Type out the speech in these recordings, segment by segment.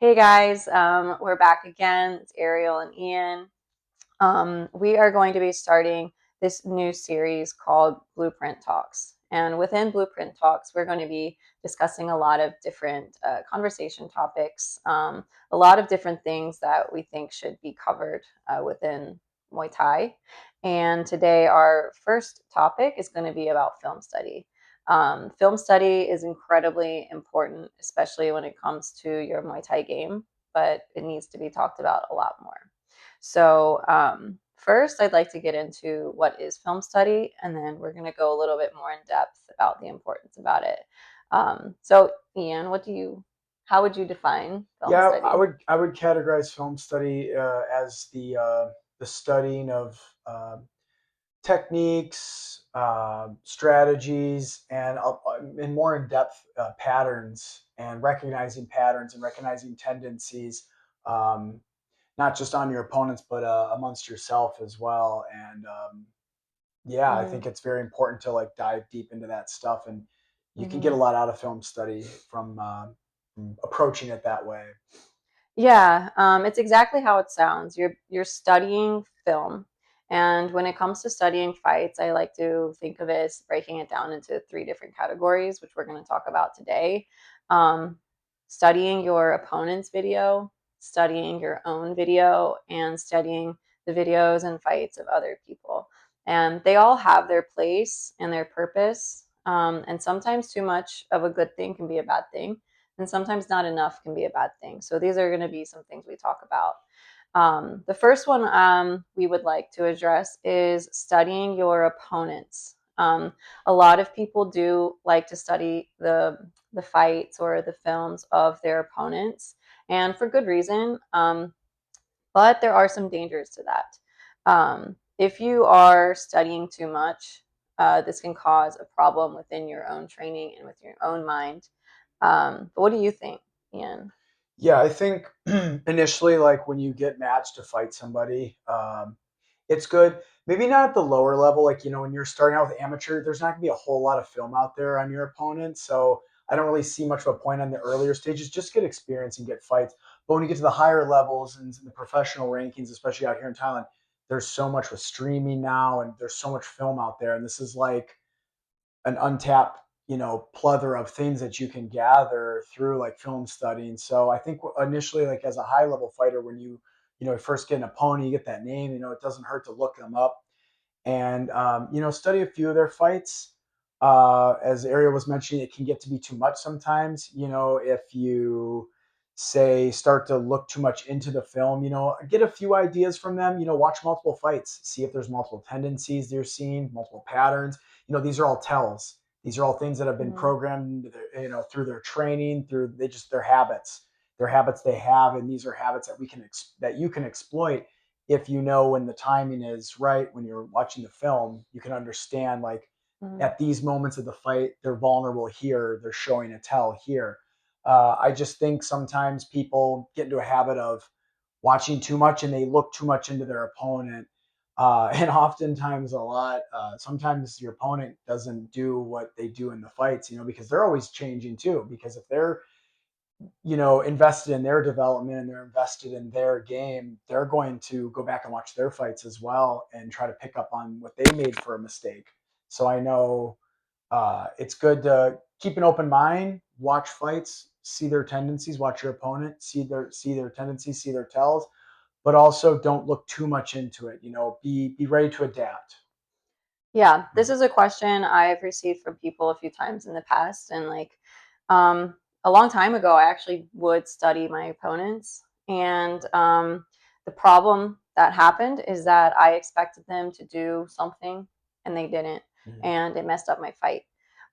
Hey guys, we're back again. It's Ariel and Ian. We are going to be starting this new series called Blueprint Talks. And within Blueprint Talks, we're going to be discussing a lot of different conversation topics, a lot of different things that we think should be covered within Muay Thai. And today, our first topic is going to be about film study. Film study is incredibly important, especially when it comes to your Muay Thai game, but it needs to be talked about a lot more. So, first, I'd like to get into what is film study, and then we're going to go a little bit more in depth about the importance about it. So, Ian, how would you define film Yeah, I study? would I would categorize film study as the studying of techniques, strategies, and more in depth patterns and recognizing tendencies, um, not just on your opponents but amongst yourself as well. And yeah, I Mm, think it's very important to like dive deep into that stuff, and you can get hmm a lot out of film study from approaching it that way. Yeah, it's exactly how it sounds. You're studying film, and when it comes to studying fights, I like to think of it as breaking it down into three different categories, which we're going to talk about today. Um, Studying your opponent's video, studying your own video, and studying the videos and fights of other people. And they all have their place and their purpose. And sometimes too much of a good thing can be a bad thing, and sometimes not enough can be a bad thing. So these are going to be some things we talk about. The first one we would like to address is studying your opponents. A lot of people do like to study the fights or the films of their opponents, and for good reason. But there are some dangers to that. If you are studying too much, this can cause a problem within your own training and with your own mind. But what do you think, Ian? Yeah, I think initially, like when you get matched to fight somebody, it's good. Maybe not at the lower level, like when you're starting out with amateur, there's not gonna be a whole lot of film out there on your opponent. So I don't really see much of a point on the earlier stages. Just get experience and get fights. But when you get to the higher levels and the professional rankings, especially out here in Thailand, there's so much with streaming now, and there's so much film out there, and this is like an untapped plethora of things that you can gather through like film studying. So I think initially, like as a high level fighter, when you first get an opponent, you get that name, it doesn't hurt to look them up and study a few of their fights. As Ariel was mentioning, it can get to be too much sometimes. If you say start to look too much into the film, get a few ideas from them. Watch multiple fights, see if there's multiple tendencies they're seeing, multiple patterns. These are all tells. These are all things that have been Mhm. programmed, through their training, through they just their habits they have, and these are habits that that you can exploit if you know when the timing is right when you're watching the film. You can understand like Mhm. at these moments of the fight they're vulnerable here, they're showing a tell here. I just think sometimes people get into a habit of watching too much and they look too much into their opponent, and oftentimes sometimes your opponent doesn't do what they do in the fights, because they're always changing too, because if they're invested in their development and they're invested in their game, they're going to go back and watch their fights as well and try to pick up on what they made for a mistake. So I know it's good to keep an open mind, watch fights, see their tendencies, watch your opponent, see their tendencies, see their tells, but also don't look too much into it. Be ready to adapt. Yeah, this is a question I've received from people a few times in the past, and um, a long time ago, I actually would study my opponents, and the problem that happened is that I expected them to do something and they didn't, Mhm. and it messed up my fight.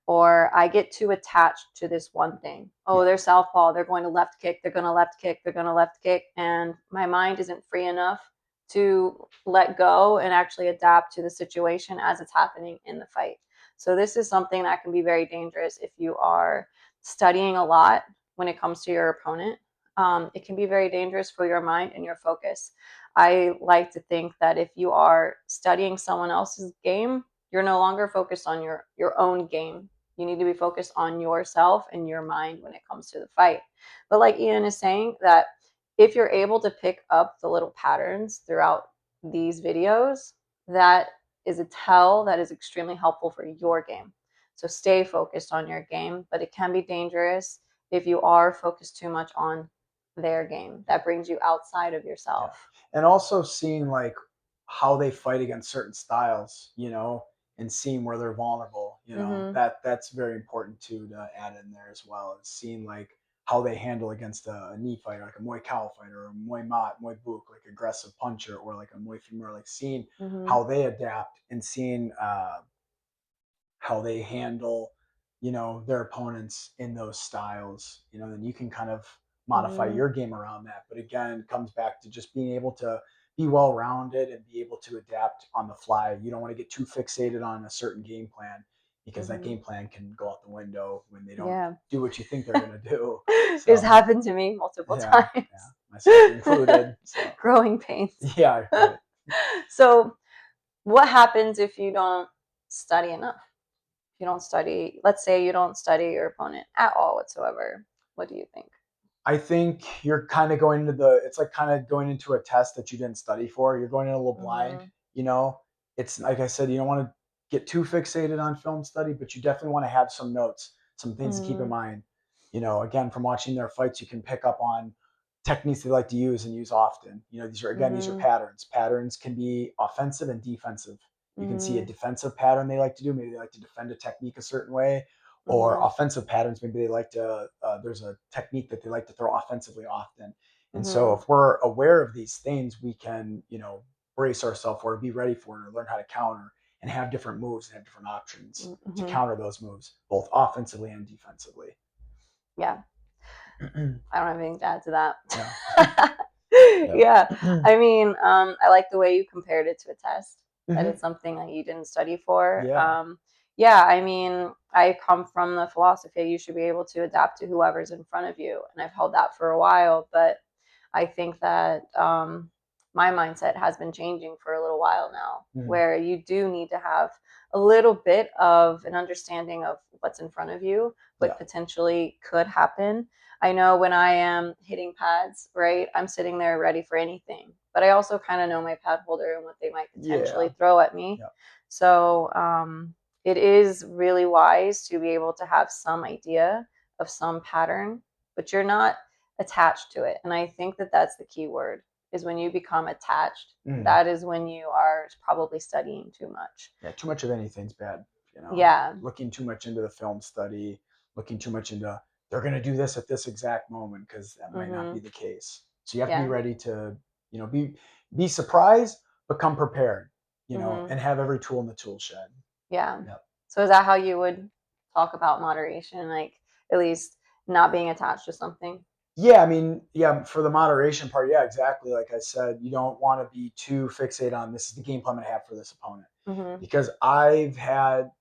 Or I get too attached to this one thing. Oh, Yeah. they're southpaw, they're going to left kick, they're going to left kick, they're going to left kick, and my mind isn't free enough to let go and actually adapt to the situation as it's happening in the fight. So this is something that can be very dangerous if you are studying a lot when it comes to your opponent. It can be very dangerous for your mind and your focus. I like to think that if you are studying someone else's game, you're no longer focused on your own game. You need to be focused on yourself and your mind when it comes to the fight. But like Ian is saying, that if you're able to pick up the little patterns throughout these videos, that is a tell that is extremely helpful for your game. So stay focused on your game, but it can be dangerous if you are focused too much on their game. That brings you outside of Yeah. yourself. And also seeing like how they fight against certain styles, and seeing where they're vulnerable, Mm-hmm. that's very important too to add in there as well. Is seeing like how they handle against a knee fighter, like a Muay Thai fighter, or a Muay Mat, Muay Book, like aggressive puncher, or like a Muay Femur, like seeing Mm-hmm. how they adapt and seeing how they handle, their opponents in those styles, then you can kind of modify Mm-hmm. your game around that. But again, it comes back to just being able to be well rounded and be able to adapt on the fly. You don't want to get too fixated on a certain game plan because that Mm-hmm. game plan can go out the window when they don't Yeah. do what you think they're going to do. It's So, happened to me multiple yeah, yeah, times. myself included. So, Growing pains. yeah, right. So, what happens if you don't study enough? If you don't study, let's say you don't study your opponent at all whatsoever, what do you think? I think you're kind of going into it's like kind of going into a test that you didn't study for. You're going in a little blind, Mm-hmm. you know? It's like I said, you don't want to get too fixated on film study, but you definitely want to have some notes, some things to keep in Mm-hmm. mind. Again, from watching their fights, you can pick up on techniques they like to use and use often. These are Mm-hmm. patterns. Patterns can be offensive and defensive. You can see a Mm-hmm. defensive pattern they like to do. Maybe they like to defend a technique a certain way, or Mm-hmm. offensive patterns. Maybe they like to, there's a technique that they like to throw offensively often. And so Mm-hmm. if we're aware of these things, we can, brace ourselves for it, be ready for it, or learn how to counter and have different moves and have different options to Mm-hmm. counter those moves, both offensively and defensively. Yeah, I don't have anything to add to Yeah. that. Yeah. Yeah, I mean, I like the way you compared it to a test, that Hmm. it's something that you didn't study for. Yeah. Yeah, I mean, I come from the philosophy you should be able to adapt to whoever's in front of you, and I've held that for a while, but I think that my mindset has been changing for a little while now, Mm. where you do need to have a little bit of an understanding of what's in front of you, what Yeah. potentially could happen. I know when I am hitting pads, right, I'm sitting there ready for anything, but I also kind of know my pad holder and what they might potentially Yeah. throw at me. Yeah. So it is really wise to be able to have some idea of some pattern, but you're not attached to it. And I think that that's the key word, is when you become attached, Mm. that is when you are probably studying too much. Yeah, too much of anything's bad. Yeah. Looking too much into the film study, looking too much into they're going to do this at this exact moment because that might not be Mhm. the case. So you have to be Yeah. ready to, be surprised, but come prepared, Mhm. and have every tool in the tool shed. Yeah. Yep. So is that how you would talk about moderation, like at least not being attached to something? Yeah, I mean, yeah, for the moderation part, yeah, exactly. Like I said, you don't want to be too fixated on this is the game plan I'm going to have for this opponent Mhm. because I've had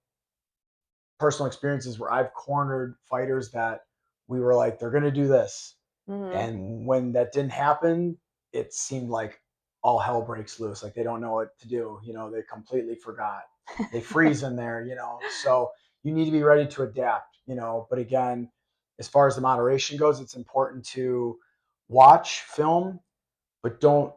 personal experiences where I've cornered fighters that we were like, they're going to do this. Mhm. And when that didn't happen, it seemed like all hell breaks loose. Like they don't know what to do. They completely forgot. They freeze in there. So you need to be ready to adapt. But again, as far as the moderation goes, it's important to watch film, but don't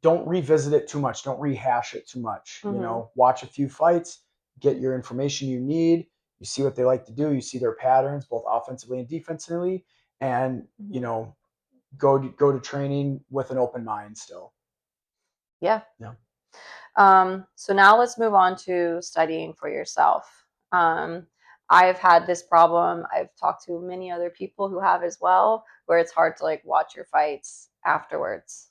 revisit it too much. Don't rehash it too much. Mhm. Watch a few fights, get your information you need. You see what they like to do. You see their patterns, both offensively and defensively, and Mhm. go to training with an open mind still. Yeah. Yeah. So now let's move on to studying for yourself. Um, I've had this problem. I've talked to many other people who have as well, where it's hard to like watch your fights afterwards.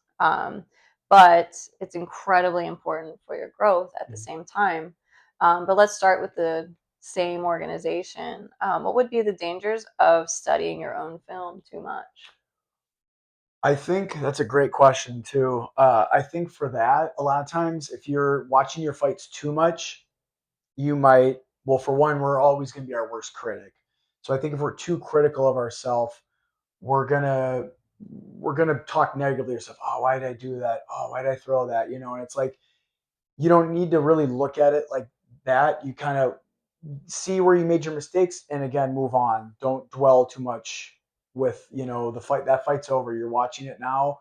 But it's incredibly important for your growth at the Mhm. same time. But let's start with the same organization. What would be the dangers of studying your own film too much? I think that's a great question too. I think for that, a lot of times, if you're watching your fights too much, you might. Well, for one, we're always going to be our worst critic. So I think if we're too critical of ourselves, we're gonna talk negatively to yourself. Oh, why did I do that? Oh, why did I throw that? And it's like you don't need to really look at it like that. You kind of see where you made your mistakes, and again, move on. Don't dwell too much with, the fight. That fight's over. You're watching it now.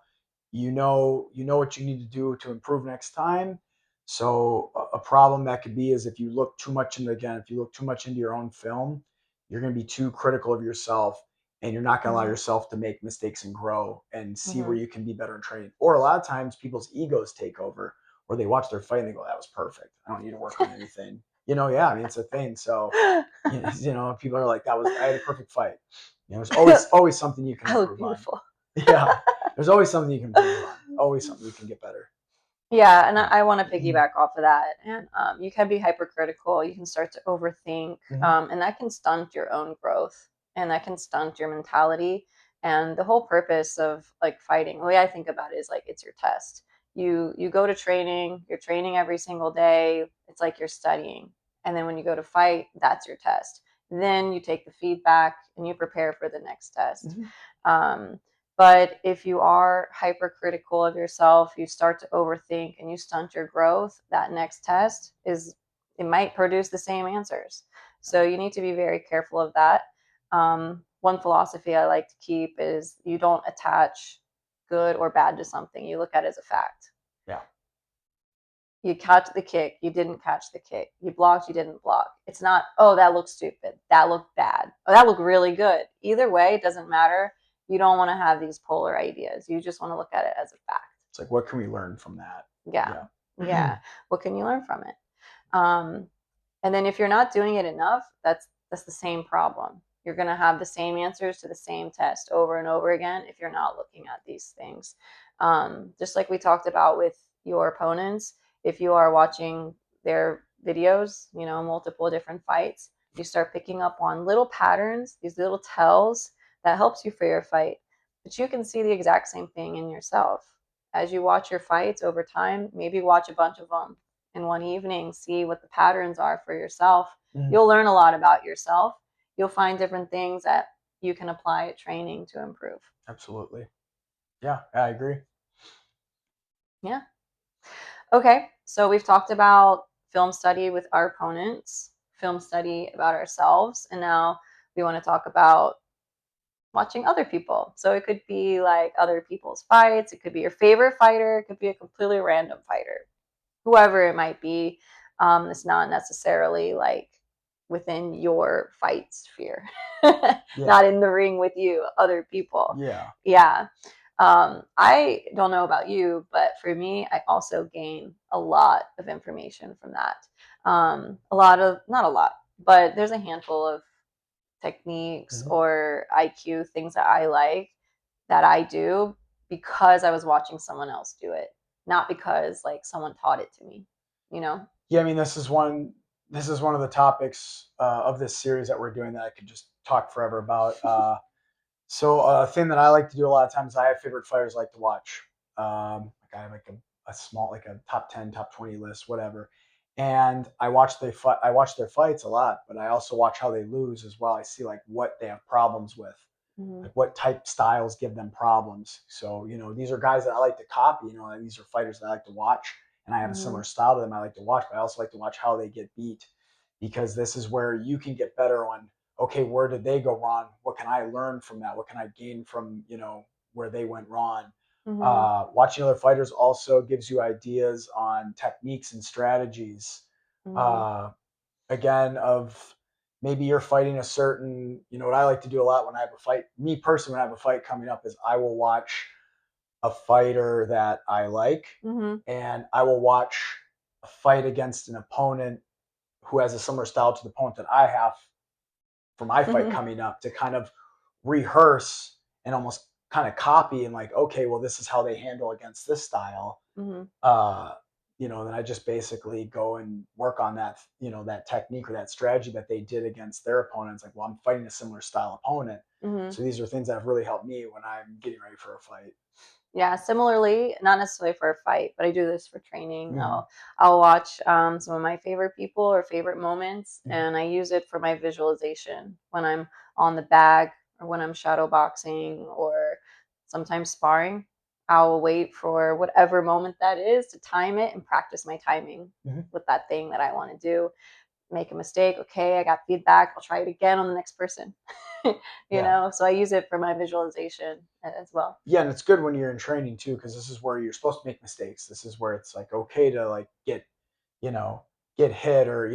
You know what you need to do to improve next time. So a problem that could be is if you look too much into, again, if you look too much into your own film, you're going to be too critical of yourself, and you're not going to allow Hmm. yourself to make mistakes and grow and see where Hmm. you can be better in training. Or a lot of times people's egos take over, where they watch their fight and they go, that was perfect, I don't need to work on anything. Yeah, I mean, it's a thing. So people are like, that was, I had a perfect fight. There's always something you can I look improve on. beautiful. Yeah, there's always something you can improve on. Always something you can get better. Yeah, and Yeah. I want to piggyback off of that. And you can be hypercritical. You can start to overthink, Hmm. and that can stunt your own growth, and that can stunt your mentality. And the whole purpose of like fighting, the way I think about it is like it's your test. You go to training. You're training every single day. It's like you're studying, and then when you go to fight, that's your test. Then you take the feedback and you prepare for the next test. Hmm. Um, but if you are hypercritical of yourself, you start to overthink and you stunt your growth, that next test is, it might produce the same answers. So you need to be very careful of that. One philosophy I like to keep is you don't attach good or bad to something, you look at it as a fact. Yeah. You catch the kick, you didn't catch the kick. You blocked, you didn't block. It's not, oh, that looked stupid. That looked bad. Oh, that looked really good. Either way, it doesn't matter. You don't want to have these polar ideas. You just want to look at it as a fact. It's like, what can we learn from that? Yeah. Yeah. Yeah. What can you learn from it? Um, and then if you're not doing it enough, that's the same problem. You're going to have the same answers to the same test over and over again if you're not looking at these things. Just like we talked about with your opponents, if you are watching their videos, multiple different fights, you start picking up on little patterns, these little tells that helps you for your fight. But you can see the exact same thing in yourself. As you watch your fights over time, maybe watch a bunch of them in one evening, see what the patterns are for yourself. Mhm. You'll learn a lot about yourself. You'll find different things that you can apply at training to improve. Absolutely. Yeah, I agree. Yeah. Okay. So we've talked about film study with our opponents, film study about ourselves, and now we want to talk about watching other people. So it could be like other people's fights, it could be your favorite fighter, it could be a completely random fighter, whoever it might be. It's not necessarily like within your fight sphere, Yeah. not in the ring with you, other people. Yeah. Yeah. I don't know about you, but for me, I also gain a lot of information from that. A lot of, not a lot, but there's a handful of techniques Hmm. or IQ things that I like that I do because I was watching someone else do it, not because like someone taught it to me, you know? Yeah, I mean, this is one of the topics of this series that we're doing that I could just talk forever about. So a thing that I like to do a lot of times, I have favorite fighters I like to watch. Like I have like a small, like a top 10, top 20 list, whatever. And I watch their fights a lot, but I also watch how they lose as well. I see like what they have problems with, Mm-hmm. like what type styles give them problems. So, these are guys that I like to copy, these are fighters that I like to watch, and I have a Mm-hmm. similar style to them I like to watch, but I also like to watch how they get beat, because this is where you can get better on, okay, where did they go wrong? What can I learn from that? What can I gain from, where they went wrong? Mm-hmm. Watching other fighters also gives you ideas on techniques and strategies. Mm-hmm. Uh, Again, of maybe you're fighting a certain, what I like to do a lot when I have a fight, me personally, when I have a fight coming up, is I will watch a fighter that I like, Mm-hmm. and I will watch a fight against an opponent who has a similar style to the opponent that I have for my fight Mm-hmm. coming up, to kind of rehearse and almost kind of copy, and like, okay, well, this is how they handle against this style. Mm-hmm. uh then I just basically go and work on that, that technique or that strategy that they did against their opponents. Like, well, I'm fighting a similar style opponent, Mm-hmm. so these are things that have really helped me when I'm getting ready for a fight. Yeah, similarly, not necessarily for a fight, but I do this for training. Hmm. I'll watch some of my favorite people or favorite moments, Hmm. and I use it for my visualization when I'm on the bag or when I'm shadow boxing or sometimes sparring. I'll wait for whatever moment that is to time it and practice my timing Hmm. with that thing that I want to do. make a mistake. Okay, I got feedback. I'll try it again on the next person. Yeah. So I use it for my visualization as well. Yeah, and it's good when you're in training too, because this is where you're supposed to make mistakes. This is where it's like okay to like you know, get hit or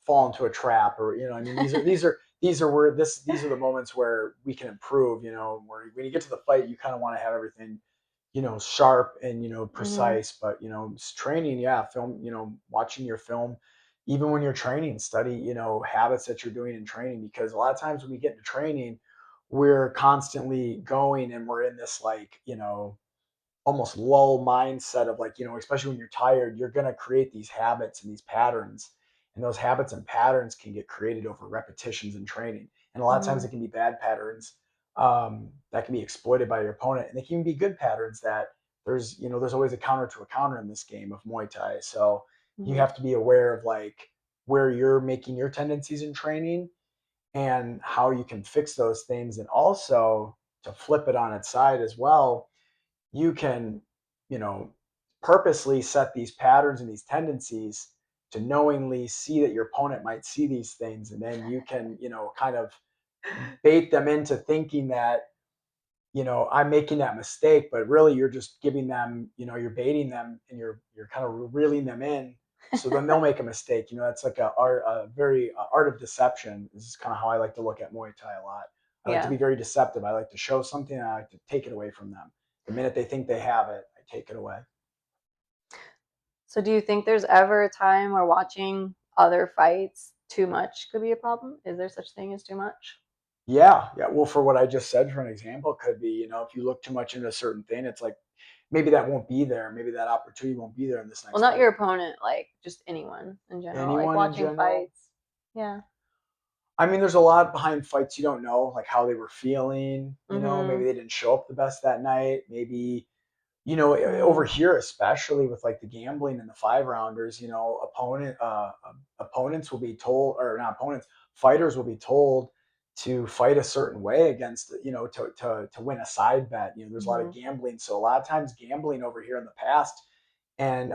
fall into a trap or I mean these are where these are the moments where we can improve. Where when you get to the fight, you kind of want to have everything sharp and Hmm. precise. But training, yeah, film, watching your film, even when you're training, study habits that you're doing in training because a lot of times when we get into training, we're constantly going and we're in this like almost lull mindset of like especially when you're tired you're going to create these habits and these patterns and those habits and patterns can get created over repetitions and training and a lot of times Hmm. it can be bad patterns that can be exploited by your opponent and they can be good patterns that there's always a counter to a counter in this game of Muay Thai so you Hmm. have to be aware of like where you're making your tendencies in training and how you can fix those things and also to flip it on its side as well you can, you know, purposely set these patterns and these tendencies to knowingly see that your opponent might see these things. And then you can, kind of bait them into thinking that, I'm making that mistake, but really you're just giving them, you're baiting them and you're kind of reeling them in. So then they'll make a mistake. That's like a very art of deception. This is kind of how I like to look at Muay Thai a lot. I like to Yeah. be very deceptive. I like to show something and I like to take it away from them. The minute they think they have it, I take it away. So do you think there's ever a time where watching other fights too much could be a problem? Is there such thing as too much? Yeah, yeah. Well, for what I just said, for an example, could be, if you look too much into a certain thing, it's like maybe that won't be there. Maybe that opportunity won't be there in this Well, next not fight. your opponent, like just anyone in general, like Anyone in watching general, fights. Yeah. I mean, there's a lot behind fights you don't know, like how they were feeling. Maybe Mhm. they didn't show up the best that night. Maybe, over Mhm. here, especially with like the gambling and the five rounders, opponents will be told, or not opponents, fighters will be told to fight a certain way against, to win a side bet. There's a lot of Mhm. gambling. So a lot of times gambling over here in the past and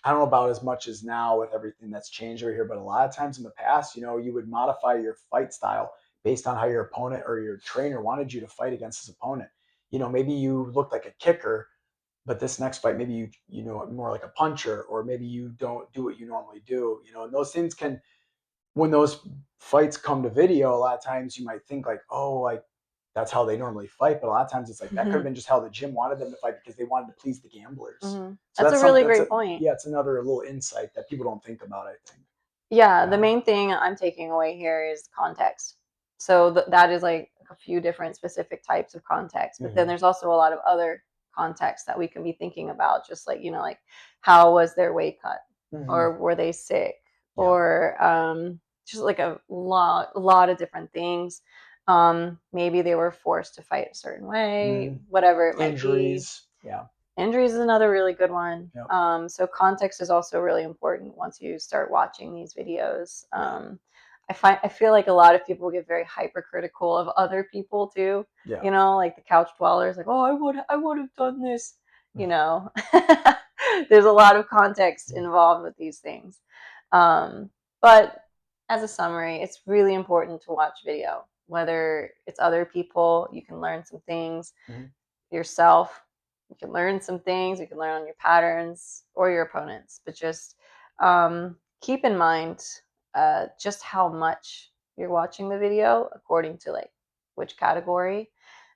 I don't know about as much as now with everything that's changed over here, but a lot of times in the past, you would modify your fight style based on how your opponent or your trainer wanted you to fight against his opponent. Maybe you looked like a kicker, but this next fight, maybe you more like a puncher, or maybe you don't do what you normally do. And those things can when those fights come to video, a lot of times you might think like, oh, like that's how they normally fight, but a lot of times it's like that could have Mhm. been just how the gym wanted them to fight because they wanted to please the gamblers. Mhm. So That's a that's really something great point. yeah, it's another little insight that people don't think about. I think. Yeah, the Yeah. main thing I'm taking away here is context. So that is like a few different specific types of context, but then Hmm. there's also a lot of other context that we can be thinking about, just like, like how was their weight cut, Hmm. or were they sick, Yeah. or just like a lot of different things. Maybe they were forced to fight a certain way, Hmm. whatever it might be. Injuries. Yeah. Injuries is another really good one. Yep. So context is also really important once you start watching these videos. Yeah. I feel like a lot of people get very hypercritical of other people too. Yeah. Like the couch dwellers, like, oh, I would have done this. You know, there's a lot of context involved with these things. But as a summary, it's really important to watch video. Whether it's other people, you can learn some things Hmm. yourself. You can learn some things, you can learn on your patterns or your opponents, but just keep in mind just how much you're watching the video according to like which category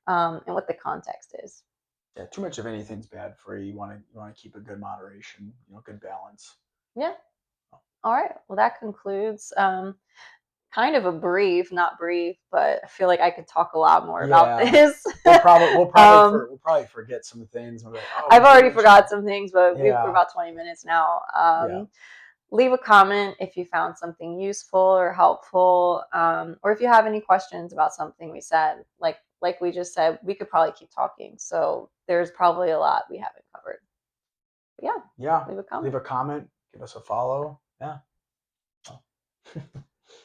and what the context is. Yeah. Too much of anything's bad for you. You want to keep a good moderation. Good balance. Yeah. All right. Well, that concludes kind of a brief, not brief, but I feel like I could talk a lot more about Yeah. this. um, We'll probably forget some things. We're like, oh, we I've didn't already mention forgot that. some things, but we're Yeah. about 20 minutes now. Yeah. Leave a comment if you found something useful or helpful, or if you have any questions about something we said. Like we just said, we could probably keep talking. So there's probably a lot we haven't covered. But yeah, Yeah. leave a Leave comment. a comment. Give us a follow. Yeah.